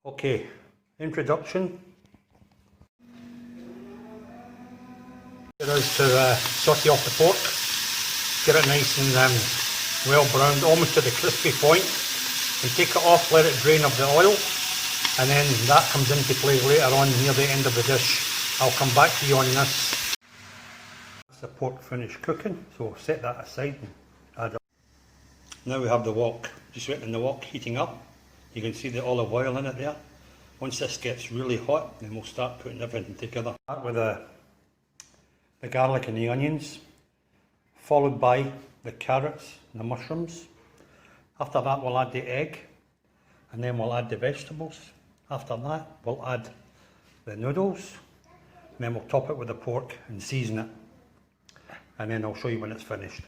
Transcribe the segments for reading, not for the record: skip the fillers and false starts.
Okay, introduction. It is to saute off the pork, get it nice and well browned, almost to the crispy point, and take it off, let it drain of the oil, and then that comes into play later on near the end of the dish. I'll come back to you on this. That's the pork finished cooking, so set that aside and add it. Now we have the wok, just waiting in the wok heating up. You can see the olive oil in it there. Once this gets really hot, then we'll start putting everything together. Start with the garlic and the onions, followed by the carrots and the mushrooms. After that we'll add the egg, and then we'll add the vegetables. After that we'll add the noodles, and then we'll top it with the pork and season it. And then I'll show you when it's finished.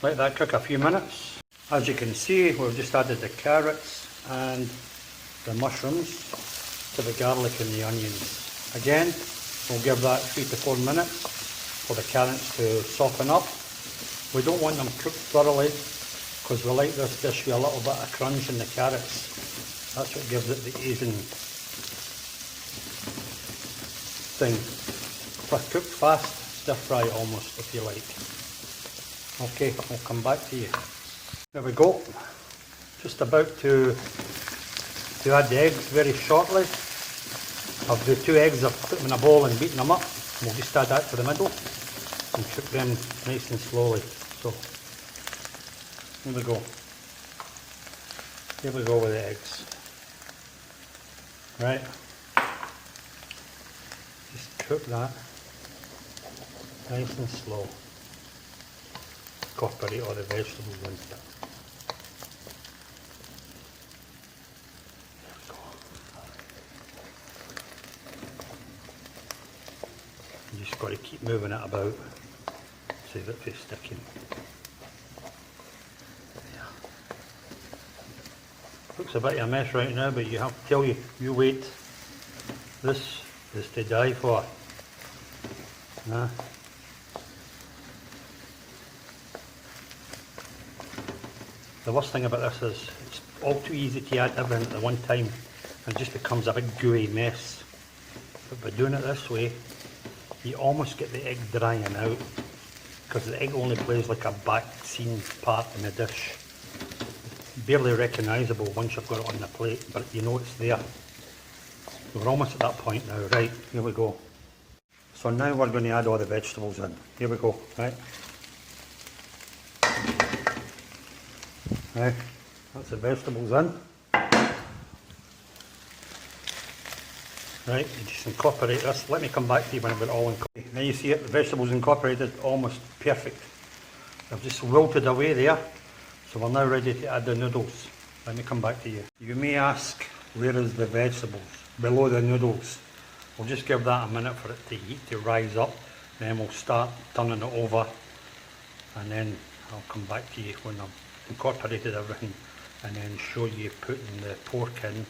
Let that cook a few minutes. As you can see, we've just added the carrots and the mushrooms to the garlic and the onions. Again, we'll give that 3 to 4 minutes for the carrots to soften up. We don't want them cooked thoroughly because we like this dish with a little bit of crunch in the carrots. That's what gives it the Asian thing. Cook fast, stir fry almost if you like. Okay, I'll come back to you. There we go. Just about to add the eggs very shortly. Of the 2 eggs, I've put them in a bowl and beaten them up. We'll just add that to the middle and cook them nice and slowly. So, here we go. Here we go with the eggs. Right. Just cook that nice and slow. Incorporate all the vegetables into it. There we go. You just got to keep moving it about, save it from sticking. There. Looks a bit of a mess right now, but you have to tell you wait. This is to die for. Nah. The worst thing about this is it's all too easy to add everything at the one time and it just becomes a big gooey mess. But by doing it this way, you almost get the egg drying out because the egg only plays like a back scene part in the dish. Barely recognisable once you've got it on the plate, but you know it's there. We're almost at that point now. Right, here we go. So now we're going to add all the vegetables in. Here we go, right? Right, that's the vegetables in. Right, you just incorporate this. Let me come back to you when I've got it all incorporated. Now you see it, the vegetables incorporated, almost perfect. They've just wilted away there. So we're now ready to add the noodles. Let me come back to you. You may ask, where is the vegetables? Below the noodles. We'll just give that a minute for it to heat, to rise up. Then we'll start turning it over. And then I'll come back to you when I've incorporated everything and then show you putting the pork in,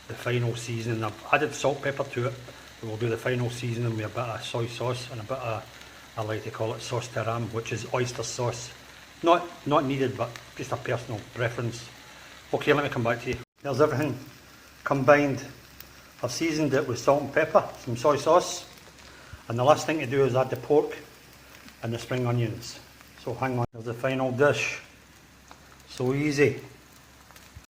the final seasoning. I've added salt, pepper to it, but we'll do the final seasoning with a bit of soy sauce and a bit of, I like to call it sauce terram, which is oyster sauce. Not needed, but just a personal preference. Okay, let me come back to you. There's everything combined. I've seasoned it with salt and pepper, some soy sauce, and the last thing to do is add the pork and the spring onions. So hang on, there's the final dish. So easy.